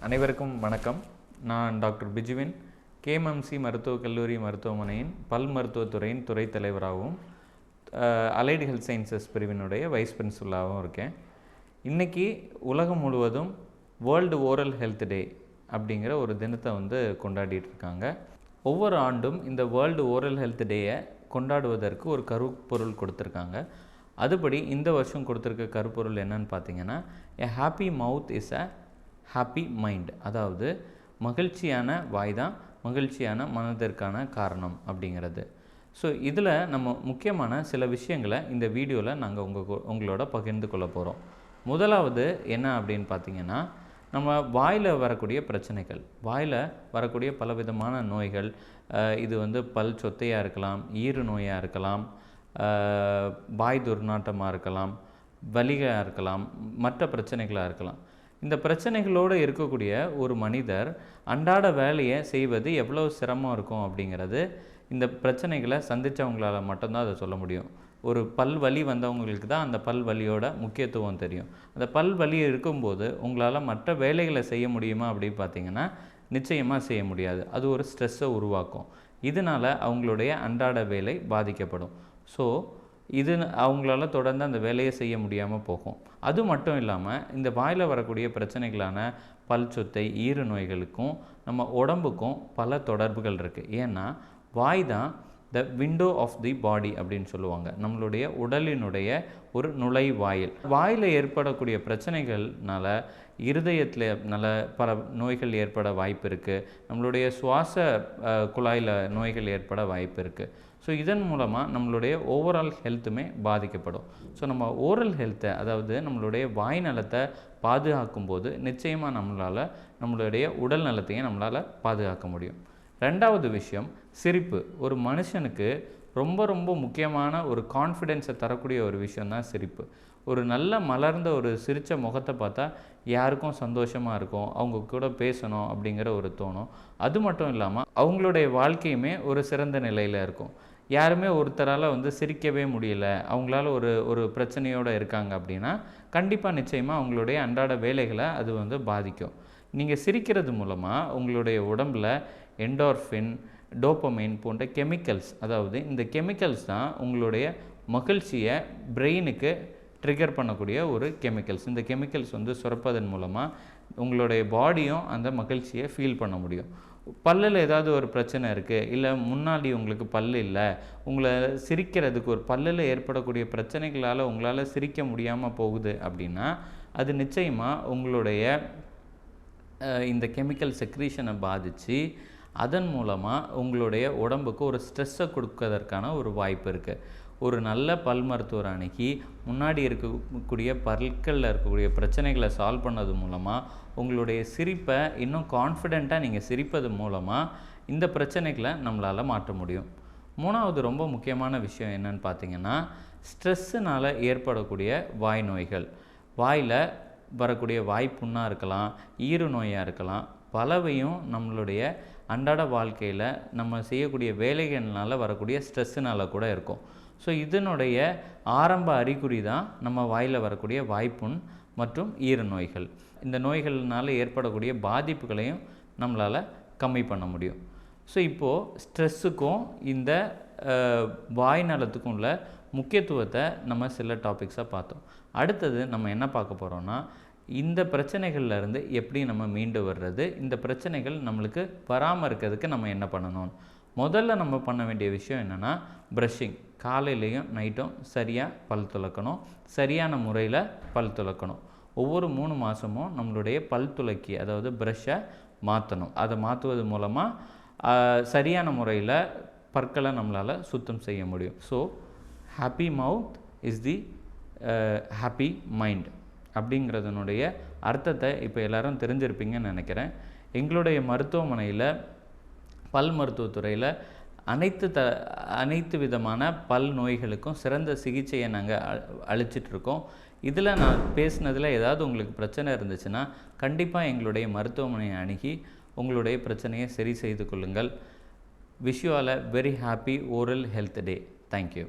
அனைவருக்கும் வணக்கம். நான் டாக்டர் பிஜுவின், கேஎம்எம்சி மருத்துவக் கல்லூரி மருத்துவமனையின் பல் மருத்துவத்துறையின் துறை தலைவராகவும் அலைடு ஹெல்த் சயின்சஸ் பிரிவினுடைய வைஸ் பிரின்சிபலாகவும் இருக்கேன். இன்றைக்கி உலகம் முழுவதும் வேர்ல்டு ஓரல் ஹெல்த் டே அப்படிங்கிற ஒரு தினத்தை கொண்டாடிட்டு இருக்காங்க. ஒவ்வொரு ஆண்டும் இந்த வேர்ல்டு ஓரல் ஹெல்த் டேயை கொண்டாடுவதற்கு ஒரு கருப்பொருள் கொடுத்துருக்காங்க. அதுபடி இந்த வருஷம் கொடுத்துருக்க கருப்பொருள் என்னன்னு பார்த்தீங்கன்னா, எ happy mouth is a happy mind. அதாவது மகிழ்ச்சியான வாய் தான் மகிழ்ச்சியான மனதிற்கான காரணம் அப்படிங்கிறது. ஸோ இதில் நம்ம முக்கியமான சில விஷயங்களை இந்த வீடியோவில் நாங்கள் உங்களோட பகிர்ந்து கொள்ள போகிறோம். முதலாவது என்ன அப்படின்னு பார்த்தீங்கன்னா, நம்ம வாயில் வரக்கூடிய பிரச்சனைகள், வாயில் வரக்கூடிய பலவிதமான நோய்கள். இது பல் சொத்தையாக இருக்கலாம், ஈறு நோயாக இருக்கலாம், வாய் துர்நாற்றமாக இருக்கலாம், வலிகாக இருக்கலாம், மற்ற பிரச்சனைகளாக இருக்கலாம். இந்த பிரச்சனைகளோடு இருக்கக்கூடிய ஒரு மனிதர் அன்றாட வேலையை செய்வது எவ்வளோ சிரமம் இருக்கும் அப்படிங்கிறது இந்த பிரச்சனைகளை சந்தித்தவங்களால் மட்டும்தான் அதை சொல்ல முடியும். ஒரு பல் வலி வந்தவங்களுக்கு தான் அந்த பல் வலியோட முக்கியத்துவம் தெரியும். அந்த பல் வலி இருக்கும்போது உங்களால் மற்ற வேலைகளை செய்ய முடியுமா அப்படின்னு பார்த்தீங்கன்னா, நிச்சயமாக செய்ய முடியாது. அது ஒரு ஸ்ட்ரெஸ்ஸை உருவாக்கும். இதனால் அவங்களுடைய அன்றாட வேலை பாதிக்கப்படும். ஸோ இது அவங்களால தொடர்ந்து அந்த வேலையை செய்ய முடியாமல் போகும். அது மட்டும் இல்லாமல் இந்த வாயில் வரக்கூடிய பிரச்சனைகளான பல் சொத்தை, ஈறு நோய்களுக்கும் நம்ம உடம்புக்கும் பல தொடர்புகள் இருக்குது. ஏன்னா வாய் தான் த விண்டோ ஆஃப் தி பாடி அப்படின்னு சொல்லுவாங்க. நம்மளுடைய உடலினுடைய ஒரு நுழைவாயில். வாயில் ஏற்படக்கூடிய பிரச்சனைகள்னால இருதயத்தில் பல நோய்கள் ஏற்பட வாய்ப்பு இருக்குது. நம்மளுடைய சுவாச குழாயில் நோய்கள் ஏற்பட வாய்ப்பு இருக்குது. ஸோ இதன் மூலமாக நம்மளுடைய ஓவரால் ஹெல்த்துமே பாதிக்கப்படும். ஸோ நம்ம ஓரல் ஹெல்த்தை, அதாவது நம்மளுடைய வாய் நலத்தை பாதுகாக்கும் போது நிச்சயமாக நம்மளுடைய உடல் நலத்தையும் நம்மளால் பாதுகாக்க முடியும். ரெண்டாவது விஷயம், சிரிப்பு. ஒரு மனுஷனுக்கு ரொம்ப ரொம்ப முக்கியமான ஒரு கான்ஃபிடென்ஸை தரக்கூடிய ஒரு விஷயந்தான் சிரிப்பு. ஒரு நல்ல மலர்ந்த ஒரு சிரித்த முகத்தை பார்த்தா யாருக்கும் சந்தோஷமாக இருக்கும், அவங்க கூட பேசணும் அப்படிங்கிற ஒரு தோணும். அது மட்டும் இல்லாமல் அவங்களுடைய வாழ்க்கையுமே ஒரு சிறந்த நிலையில் இருக்கும். யாருமே ஒருத்தரால் சிரிக்கவே முடியல, அவங்களால ஒரு பிரச்சனையோடு இருக்காங்க அப்படின்னா கண்டிப்பாக நிச்சயமாக அவங்களுடைய அன்றாட வேலைகளை அது பாதிக்கும். நீங்கள் சிரிக்கிறது மூலமாக உங்களுடைய உடம்பில் என்டார்ஃபின், டோப்பமைன் போன்ற கெமிக்கல்ஸ், அதாவது இந்த கெமிக்கல்ஸ் தான் உங்களுடைய மகிழ்ச்சியை பிரெயினுக்கு ட்ரிகர் பண்ணக்கூடிய ஒரு கெமிக்கல்ஸ். இந்த கெமிக்கல்ஸ் சுரப்பதன் மூலமாக உங்களுடைய பாடியும் அந்த மகிழ்ச்சியை ஃபீல் பண்ண முடியும். பல்லில் ஏதாவது ஒரு பிரச்சனை இருக்குது, இல்லை முன்னாடி உங்களுக்கு பல் இல்லை, உங்களை சிரிக்கிறதுக்கு ஒரு பல்லில் ஏற்படக்கூடிய பிரச்சனைகளால் உங்களால் சிரிக்க முடியாமல் போகுது அப்படின்னா அது நிச்சயமாக உங்களுடைய இந்த கெமிக்கல் செக்ரீஷனை பாதித்து அதன் மூலமாக உங்களுடைய உடம்புக்கு ஒரு ஸ்ட்ரெஸ்ஸை கொடுக்கறதற்கான ஒரு வாய்ப்பு இருக்குது. ஒரு நல்ல பல் மருத்துவர் அணுகி முன்னாடி இருக்கக்கூடிய பற்களில் இருக்கக்கூடிய பிரச்சனைகளை சால்வ் பண்ணது மூலமாக உங்களுடைய சிரிப்பை இன்னும் கான்ஃபிடெண்ட்டாக நீங்கள் சிரிப்பது மூலமாக இந்த பிரச்சனைகளை நம்மளால் மாற்ற முடியும். மூணாவது ரொம்ப முக்கியமான விஷயம் என்னன்னு பார்த்தீங்கன்னா, ஸ்ட்ரெஸ்ஸுனால் ஏற்படக்கூடிய வாய் நோய்கள். வாயில் வரக்கூடிய வாய்ப்புண்ணாக இருக்கலாம், ஈறு நோயாக இருக்கலாம், பலவையும் நம்மளுடைய அன்றாட வாழ்க்கையில் நம்ம செய்யக்கூடிய வேலைகள்னால் வரக்கூடிய ஸ்ட்ரெஸ்ஸுனால் கூட இருக்கும். ஸோ இதனுடைய ஆரம்ப அறிகுறி தான் நம்ம வாயில் வரக்கூடிய வாய்ப்புண் மற்றும் ஈறு நோய்கள். இந்த நோய்கள்னால் ஏற்படக்கூடிய பாதிப்புகளையும் நம்மளால் கம்மி பண்ண முடியும். ஸோ இப்போது ஸ்ட்ரெஸ்ஸுக்கும் இந்த வாய் நலத்துக்கும் உள்ள முக்கியத்துவத்தை நம்ம சில டாபிக்ஸாக பார்த்தோம். அடுத்தது நம்ம என்ன பார்க்க போகிறோன்னா, இந்த பிரச்சனைகள்லேருந்து எப்படி நம்ம மீண்டு வர்றது, இந்த பிரச்சனைகள் நம்மளுக்கு வராமல் இருக்கிறதுக்கு நம்ம என்ன பண்ணணும். முதல்ல நம்ம பண்ண வேண்டிய விஷயம் என்னென்னா, ப்ரஷ்ஷிங். காலையிலையும் நைட்டும் சரியாக பல் துலக்கணும், சரியான முறையில் பல் துலக்கணும். ஒவ்வொரு 3 மாதமும் நம்மளுடைய பல் துலக்கி, அதாவது ப்ரஷ்ஷை மாற்றணும். அதை மாற்றுவது மூலமாக சரியான முறையில் பற்களை நம்மளால் சுத்தம் செய்ய முடியும். So happy mouth is the happy mind அப்படிங்கிறதுனுடைய அர்த்தத்தை இப்போ எல்லோரும் தெரிஞ்சிருப்பீங்கன்னு நினைக்கிறேன். எங்களுடைய மருத்துவமனையில் பல் மருத்துவத்துறையில் அனைத்து விதமான பல் நோய்களுக்கும் சிறந்த சிகிச்சையை நாங்கள் அளிச்சிட்ருக்கோம். இதில் நான் பேசினதில் ஏதாவது உங்களுக்கு பிரச்சனை இருந்துச்சுன்னா கண்டிப்பாக எங்களுடைய மருத்துவமனையை அணுகி உங்களுடைய பிரச்சனையை சரி செய்து கொள்ளுங்கள். Wish you all a very happy oral health day. Thank you.